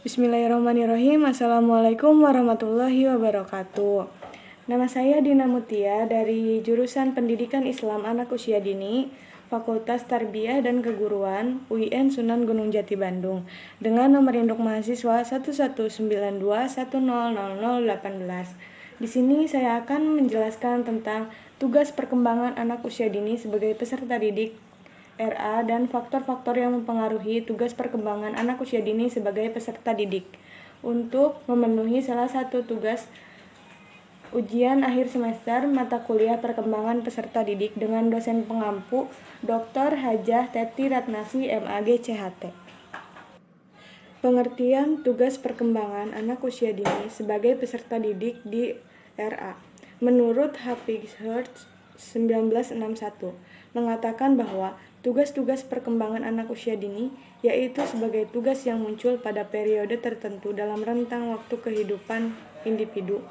Bismillahirrahmanirrahim. Assalamualaikum warahmatullahi wabarakatuh. Nama saya Dina Mutia dari jurusan Pendidikan Islam Anak Usia Dini, Fakultas Tarbiyah dan Keguruan, UIN Sunan Gunung Jati Bandung, dengan nomor induk mahasiswa 1192100018. Di sini saya akan menjelaskan tentang tugas perkembangan anak usia dini sebagai peserta didik RA dan faktor-faktor yang mempengaruhi tugas perkembangan anak usia dini sebagai peserta didik. Untuk memenuhi salah satu tugas ujian akhir semester mata kuliah perkembangan peserta didik dengan dosen pengampu Dr. Hajah Teti Ratnasi MAG CHT. Pengertian tugas perkembangan anak usia dini sebagai peserta didik di RA. Menurut Happighurst 1961 mengatakan bahwa tugas-tugas perkembangan anak usia dini yaitu sebagai tugas yang muncul pada periode tertentu dalam rentang waktu kehidupan individu,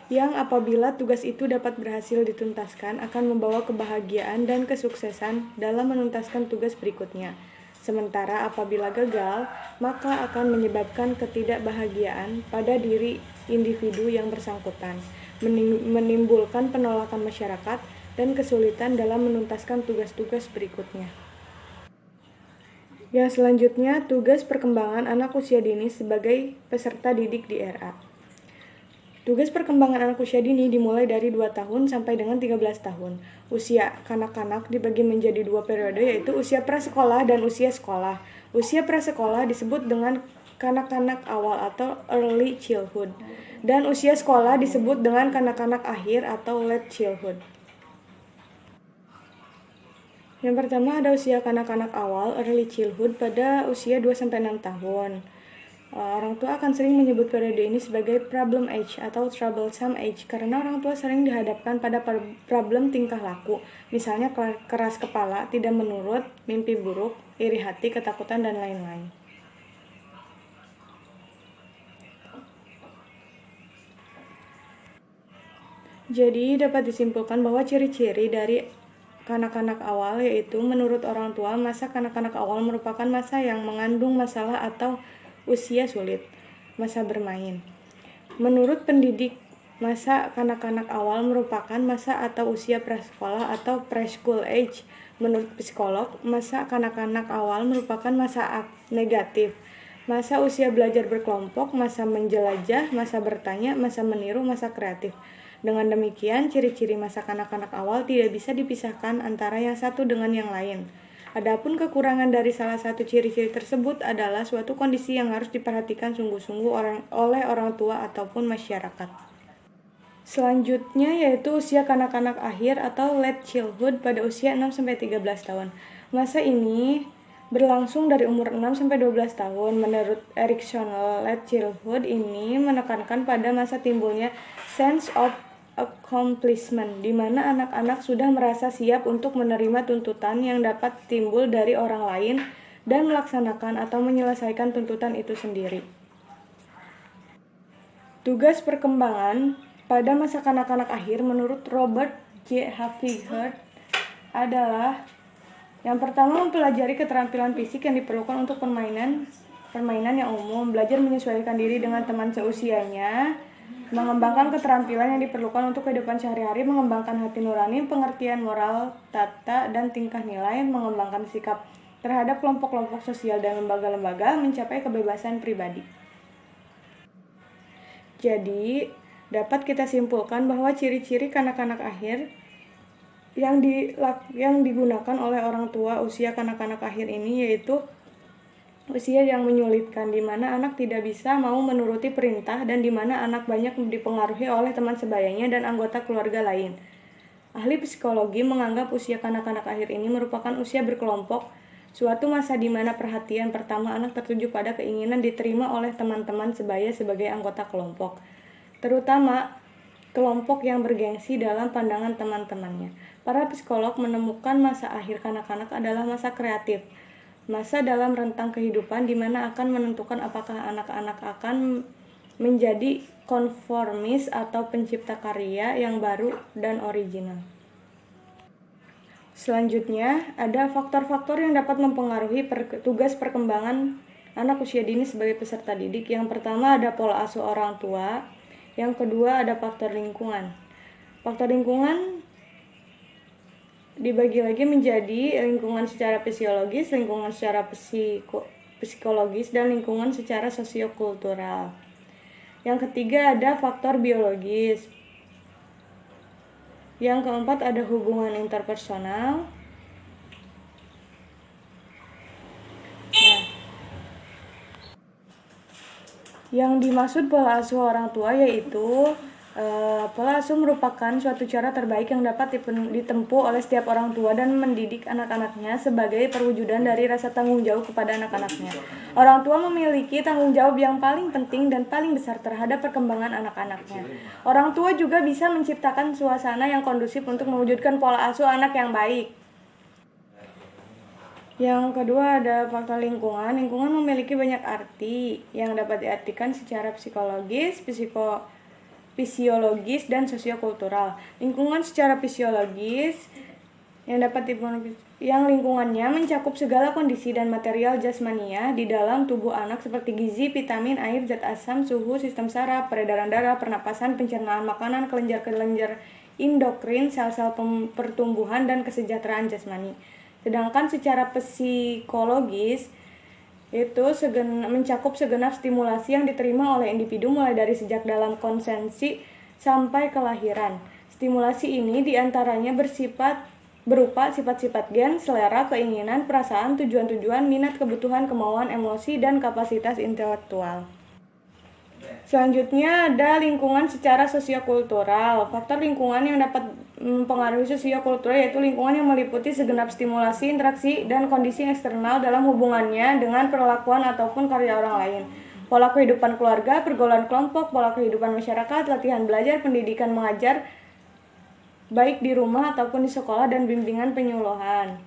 yang apabila tugas itu dapat berhasil dituntaskan akan membawa kebahagiaan dan kesuksesan dalam menuntaskan tugas berikutnya. Sementara apabila gagal, maka akan menyebabkan ketidakbahagiaan pada diri individu yang bersangkutan, menimbulkan penolakan masyarakat, dan kesulitan dalam menuntaskan tugas-tugas berikutnya. Yang selanjutnya, tugas perkembangan anak usia dini sebagai peserta didik di RA. Tugas perkembangan anak usia dini dimulai dari 2 tahun sampai dengan 13 tahun. Usia kanak-kanak dibagi menjadi 2 periode, yaitu usia prasekolah dan usia sekolah. Usia prasekolah disebut dengan kanak-kanak awal atau early childhood, dan usia sekolah disebut dengan kanak-kanak akhir atau late childhood. Yang pertama ada usia kanak-kanak awal, early childhood, pada usia 2-6 tahun. Orang tua akan sering menyebut periode ini sebagai problem age atau troublesome age karena orang tua sering dihadapkan pada problem tingkah laku, misalnya keras kepala, tidak menurut, mimpi buruk, iri hati, ketakutan, dan lain-lain. Jadi dapat disimpulkan bahwa ciri-ciri dari kanak-kanak awal yaitu menurut orang tua masa kanak-kanak awal merupakan masa yang mengandung masalah atau usia sulit, masa bermain. Menurut pendidik, masa kanak-kanak awal merupakan masa atau usia prasekolah atau preschool age. Menurut psikolog, masa kanak-kanak awal merupakan masa negatif, masa usia belajar berkelompok, masa menjelajah, masa bertanya, masa meniru, masa kreatif. Dengan demikian, ciri-ciri masa kanak-kanak awal tidak bisa dipisahkan antara yang satu dengan yang lain. Adapun kekurangan dari salah satu ciri-ciri tersebut adalah suatu kondisi yang harus diperhatikan sungguh-sungguh oleh orang tua ataupun masyarakat. Selanjutnya yaitu usia kanak-kanak akhir atau late childhood pada usia 6-13 tahun. Masa ini berlangsung dari umur 6-12 tahun. Menurut Erikson, late childhood ini menekankan pada masa timbulnya sense of accomplishment, di mana anak-anak sudah merasa siap untuk menerima tuntutan yang dapat timbul dari orang lain dan melaksanakan atau menyelesaikan tuntutan itu sendiri. Tugas perkembangan pada masa kanak-kanak akhir menurut Robert J. Happighurst adalah yang pertama, mempelajari keterampilan fisik yang diperlukan untuk permainan yang umum, belajar menyesuaikan diri dengan teman seusianya, mengembangkan keterampilan yang diperlukan untuk kehidupan sehari-hari, mengembangkan hati nurani, pengertian moral, tata, dan tingkah nilai, mengembangkan sikap terhadap kelompok-kelompok sosial dan lembaga-lembaga, mencapai kebebasan pribadi. Jadi, dapat kita simpulkan bahwa ciri-ciri kanak-kanak akhir yang digunakan oleh orang tua usia kanak-kanak akhir ini yaitu usia yang menyulitkan, di mana anak tidak bisa mau menuruti perintah dan di mana anak banyak dipengaruhi oleh teman sebayanya dan anggota keluarga lain. Ahli psikologi menganggap usia kanak-kanak akhir ini merupakan usia berkelompok, suatu masa di mana perhatian pertama anak tertuju pada keinginan diterima oleh teman-teman sebaya sebagai anggota kelompok, terutama kelompok yang bergengsi dalam pandangan teman-temannya. Para psikolog menemukan masa akhir kanak-kanak adalah masa kreatif, masa dalam rentang kehidupan di mana akan menentukan apakah anak-anak akan menjadi konformis atau pencipta karya yang baru dan original. Selanjutnya, ada faktor-faktor yang dapat mempengaruhi tugas perkembangan anak usia dini sebagai peserta didik. Yang pertama ada pola asuh orang tua, yang kedua ada faktor lingkungan. Faktor lingkungan dibagi lagi menjadi lingkungan secara fisiologis, lingkungan secara psikologis, dan lingkungan secara sosiokultural. Yang ketiga ada faktor biologis. Yang keempat ada hubungan interpersonal. Nah, yang dimaksud pola asuh orang tua yaitu pola asuh merupakan suatu cara terbaik yang dapat ditempuh oleh setiap orang tua dan mendidik anak-anaknya sebagai perwujudan dari rasa tanggung jawab kepada anak-anaknya. Orang tua memiliki tanggung jawab yang paling penting dan paling besar terhadap perkembangan anak-anaknya. Orang tua juga bisa menciptakan suasana yang kondusif untuk mewujudkan pola asuh anak yang baik. Yang kedua ada faktor lingkungan. Lingkungan memiliki banyak arti yang dapat diartikan secara psikologis, fisiologis, dan sosiokultural. Lingkungan secara fisiologis yang lingkungannya mencakup segala kondisi dan material jasmania di dalam tubuh anak seperti gizi, vitamin, air, zat asam, suhu, sistem saraf, peredaran darah, pernapasan, pencernaan makanan, kelenjar-kelenjar endokrin, sel-sel pertumbuhan, dan kesejahteraan jasmani. Sedangkan secara psikologis itu mencakup segenap stimulasi yang diterima oleh individu mulai dari sejak dalam konsepsi sampai kelahiran. Stimulasi ini diantaranya berupa sifat-sifat gen, selera, keinginan, perasaan, tujuan-tujuan, minat, kebutuhan, kemauan, emosi, dan kapasitas intelektual. Selanjutnya ada lingkungan secara sosiokultural. Faktor lingkungan yang dapat mempengaruhi sosiokultural yaitu lingkungan yang meliputi segenap stimulasi, interaksi, dan kondisi eksternal dalam hubungannya dengan perlakuan ataupun karya orang lain. Pola kehidupan keluarga, pergaulan kelompok, pola kehidupan masyarakat, latihan belajar, pendidikan mengajar, baik di rumah ataupun di sekolah, dan bimbingan penyuluhan.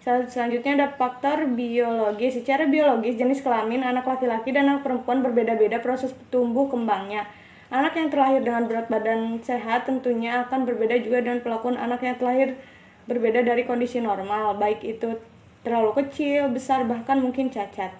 Selanjutnya ada faktor biologis. Secara biologis, jenis kelamin anak laki-laki dan anak perempuan berbeda-beda proses tumbuh kembangnya. Anak yang terlahir dengan berat badan sehat tentunya akan berbeda juga dengan perlakuan anak yang terlahir berbeda dari kondisi normal, baik itu terlalu kecil, besar, bahkan mungkin cacat.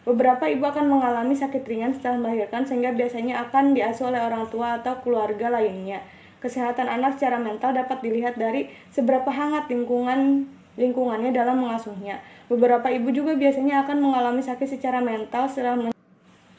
Beberapa ibu akan mengalami sakit ringan setelah melahirkan sehingga biasanya akan diasuh oleh orang tua atau keluarga lainnya. Kesehatan anak secara mental dapat dilihat dari seberapa hangat lingkungannya dalam mengasuhnya. Beberapa ibu juga biasanya akan mengalami sakit secara mental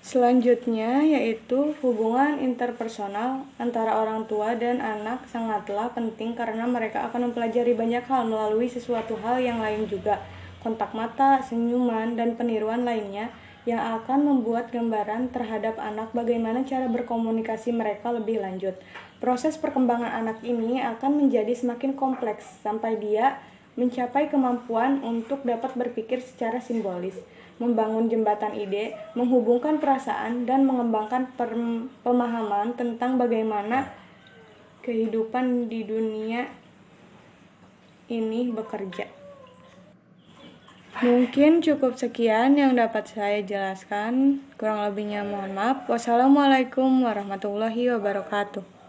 Selanjutnya yaitu hubungan interpersonal antara orang tua dan anak sangatlah penting karena mereka akan mempelajari banyak hal melalui sesuatu hal yang lain juga. Kontak mata, senyuman, dan peniruan lainnya yang akan membuat gambaran terhadap anak bagaimana cara berkomunikasi mereka lebih lanjut. Proses perkembangan anak ini akan menjadi semakin kompleks sampai dia mencapai kemampuan untuk dapat berpikir secara simbolis, membangun jembatan ide, menghubungkan perasaan, dan mengembangkan pemahaman tentang bagaimana kehidupan di dunia ini bekerja. Mungkin cukup sekian yang dapat saya jelaskan, kurang lebihnya mohon maaf. Wassalamualaikum warahmatullahi wabarakatuh.